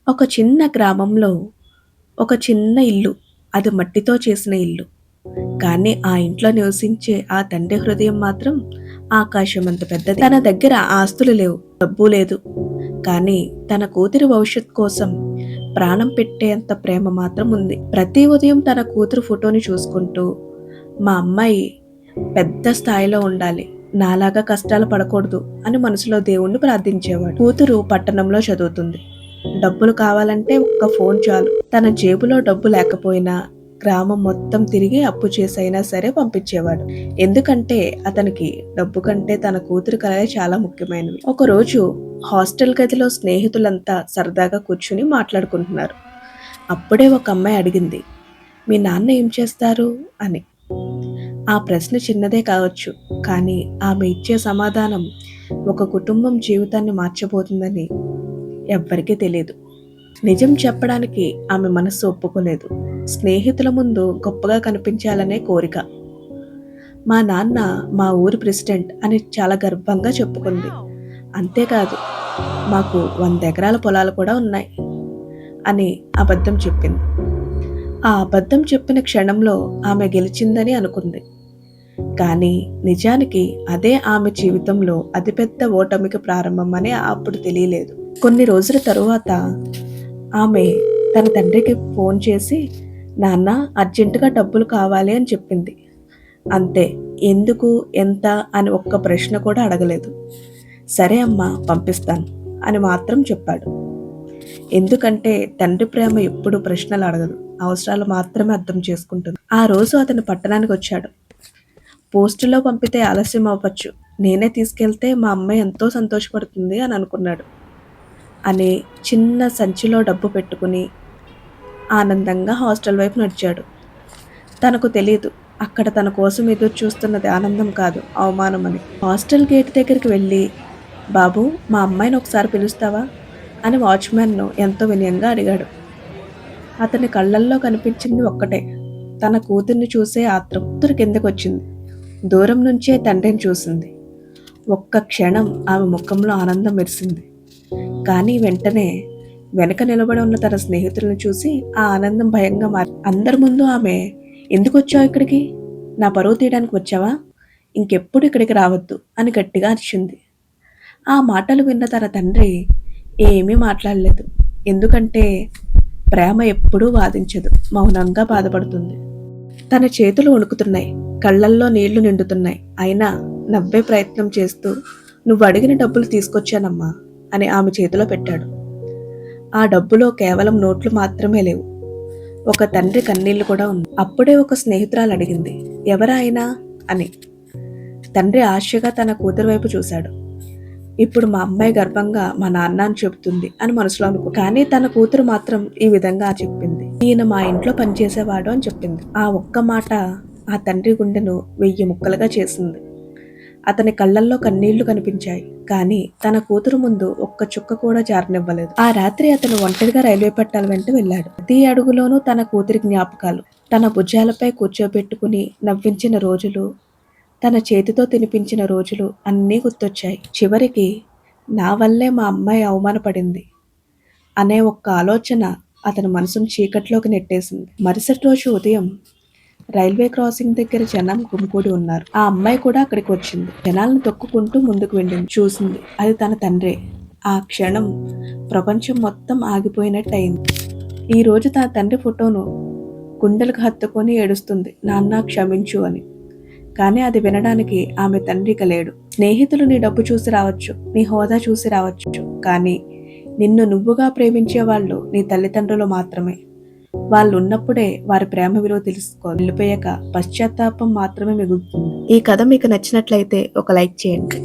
ఒక చిన్న గ్రామంలో ఒక చిన్న ఇల్లు. అది మట్టితో చేసిన ఇల్లు. కానీ ఆ ఇంట్లో నివసించే ఆ తండ్రి హృదయం మాత్రం ఆకాశమంత పెద్దది. తన దగ్గర ఆస్తులు లేవు, డబ్బు లేదు. కానీ తన కూతురి భవిష్యత్ కోసం ప్రాణం పెట్టేంత ప్రేమ మాత్రం ఉంది. ప్రతి ఉదయం తన కూతురు ఫోటోని చూసుకుంటూ, మా అమ్మాయి పెద్ద స్థాయిలో ఉండాలి, నాలాగా కష్టాలు పడకూడదు అని మనసులో దేవుణ్ణి ప్రార్థించేవాడు. కూతురు పట్టణంలో చదువుతుంది. డబ్బులు కావాలంటే ఒక్క ఫోన్ చాలు. తన జేబులో డబ్బు లేకపోయినా గ్రామం మొత్తం తిరిగి అప్పు చేసైనా సరే పంపించేవాడు. ఎందుకంటే అతనికి డబ్బు కంటే తన కూతురు కలలే చాలా ముఖ్యమైనవి. ఒకరోజు హాస్టల్ గదిలో స్నేహితులంతా సరదాగా కూర్చుని మాట్లాడుకుంటున్నారు. అప్పుడే ఒక అమ్మాయి అడిగింది, మీ నాన్న ఏం చేస్తారు అని. ఆ ప్రశ్న చిన్నదే కావచ్చు, కానీ ఆమె ఇచ్చే సమాధానం ఒక కుటుంబం జీవితాన్ని మార్చబోతుందని ఎవ్వరికీ తెలియదు. నిజం చెప్పడానికి ఆమె మనస్సు ఒప్పుకోలేదు. స్నేహితుల ముందు గొప్పగా కనిపించాలనే కోరిక. మా నాన్న మా ఊరి ప్రెసిడెంట్ అని చాలా గర్వంగా చెప్పుకుంది. అంతేకాదు, మాకు 100 ఎకరాల పొలాలు కూడా ఉన్నాయి అని అబద్ధం చెప్పింది. ఆ అబద్ధం చెప్పిన క్షణంలో ఆమె గెలిచిందని అనుకుంది. కానీ నిజానికి అదే ఆమె జీవితంలో అతిపెద్ద ఓటమికి ప్రారంభం అని అప్పుడు తెలియలేదు. కొన్ని రోజుల తరువాత ఆమె తన తండ్రికి ఫోన్ చేసి, నాన్న అర్జెంటుగా డబ్బులు కావాలి అని చెప్పింది. అంతే. ఎందుకు, ఎంత అని ఒక్క ప్రశ్న కూడా అడగలేదు. సరే అమ్మా, పంపిస్తాను అని మాత్రం చెప్పాడు. ఎందుకంటే తండ్రి ప్రేమ ఎప్పుడు ప్రశ్నలు అడగదు, అవసరాలు మాత్రమే అర్థం చేసుకుంటుంది. ఆ రోజు అతను పట్టణానికి వచ్చాడు. పోస్టులో పంపితే ఆలస్యం అవ్వచ్చు, నేనే తీసుకెళ్తే మా అమ్మాయి ఎంతో సంతోషపడుతుంది అని అనుకున్నాడు. అని చిన్న సంచిలో డబ్బు పెట్టుకుని ఆనందంగా హాస్టల్ వైపు నడిచాడు. తనకు తెలియదు, అక్కడ తన కోసం ఎదురు చూస్తున్నది ఆనందం కాదు, అవమానం అని. హాస్టల్ గేట్ దగ్గరికి వెళ్ళి, బాబు మా అమ్మాయిని ఒకసారి పిలుస్తావా అని వాచ్మ్యాన్ను ఎంతో వినయంగా అడిగాడు. అతని కళ్ళల్లో కనిపించింది ఒక్కటే, తన కూతుర్ని చూసే ఆత్రం. కూతురు కిందకు వచ్చింది. దూరం నుంచే తండ్రిని చూసింది. ఒక్క క్షణం ఆమె ముఖంలో ఆనందం మెరిసింది. కానీ వెంటనే వెనక నిలబడి ఉన్న తన స్నేహితులను చూసి ఆ ఆనందం భయంగా మారి, అందరి ముందు ఆమె, ఎందుకు వచ్చావు ఇక్కడికి? నా పరువు తీయడానికి వచ్చావా? ఇంకెప్పుడు ఇక్కడికి రావద్దు అని గట్టిగా అరిచింది. ఆ మాటలు విన్న తన తండ్రి ఏమీ మాట్లాడలేదు. ఎందుకంటే ప్రేమ ఎప్పుడూ వాదించదు, మౌనంగా బాధపడుతుంది. తన చేతులు వణుకుతున్నాయి, కళ్ళల్లో నీళ్లు నిండుతున్నాయి. అయినా నవ్వే ప్రయత్నం చేస్తూ, నువ్వు అడిగిన డబ్బులు తీసుకొచ్చానమ్మా అని ఆమె చేతిలో పెట్టాడు. ఆ డబ్బులో కేవలం నోట్లు మాత్రమే లేవు, ఒక తండ్రి కన్నీళ్లు కూడా ఉంది. అప్పుడే ఒక స్నేహితురాలు అడిగింది, ఎవరా ఆయన అని. తండ్రి ఆశగా తన కూతురు వైపు చూశాడు. ఇప్పుడు మా అమ్మాయి గర్వంగా మా నాన్న అని చెబుతుంది అని మనసులో కానీ తన కూతురు మాత్రం ఈ విధంగా చెప్పింది, ఈయన మా ఇంట్లో పనిచేసేవాడు అని చెప్పింది. ఆ ఒక్క మాట ఆ తండ్రి గుండెను 1000 ముక్కలుగా చేసింది. అతని కళ్ళల్లో కన్నీళ్లు కనిపించాయి, కానీ తన కూతురు ముందు ఒక్క చుక్క కూడా జారనివ్వలేదు. ఆ రాత్రి అతను ఒంటరిగా రైల్వే పట్టాల వెంట వెళ్ళాడు. ప్రతి అడుగులోనూ తన కూతురి జ్ఞాపకాలు. తన భుజాలపై కూర్చోబెట్టుకుని నవ్వించిన రోజులు, తన చేతితో తినిపించిన రోజులు అన్నీ గుర్తొచ్చాయి. చివరికి నా వల్లే మా అమ్మాయి అవమానపడింది అనే ఒక్క ఆలోచన అతని మనసును చీకట్లోకి నెట్టేసింది. మరుసటి రోజు ఉదయం రైల్వే క్రాసింగ్ దగ్గర జనం గుమికూడి ఉన్నారు. ఆ అమ్మాయి కూడా అక్కడికి వచ్చింది. జనాలను తొక్కుకుంటూ ముందుకు వెళ్ళింది. చూసింది, అది తన తండ్రే. ఆ క్షణం ప్రపంచం మొత్తం ఆగిపోయినట్టు అయింది. ఈ రోజు తన తండ్రి ఫోటోను గుండెలకు హత్తుకొని ఏడుస్తుంది, నాన్న క్షమించు అని. కానీ అది వినడానికి ఆమె తండ్రికి లేడు. స్నేహితులు నీ డబ్బు చూసి రావచ్చు, నీ హోదా చూసి రావచ్చు, కానీ నిన్ను నువ్వుగా ప్రేమించే వాళ్ళు నీ తల్లిదండ్రులు మాత్రమే. వాళ్ళు ఉన్నప్పుడే వారి ప్రేమ విలువ తెలుసుకో. వెళ్ళిపోయాక పశ్చాత్తాపం మాత్రమే మిగులుతుంది. ఈ కథ మీకు నచ్చినట్లయితే ఒక లైక్ చేయండి,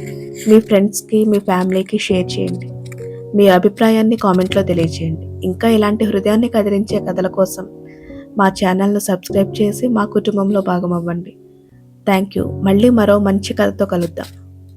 మీ ఫ్రెండ్స్కి మీ ఫ్యామిలీకి షేర్ చేయండి, మీ అభిప్రాయాన్ని కామెంట్లో తెలియజేయండి. ఇంకా ఇలాంటి హృదయాన్ని కదిలించే కథల కోసం మా ఛానల్ను సబ్స్క్రైబ్ చేసి మా కుటుంబంలో భాగం అవ్వండి. Thank you. మళ్ళీ మరో మంచి కథతో కలుద్దాం.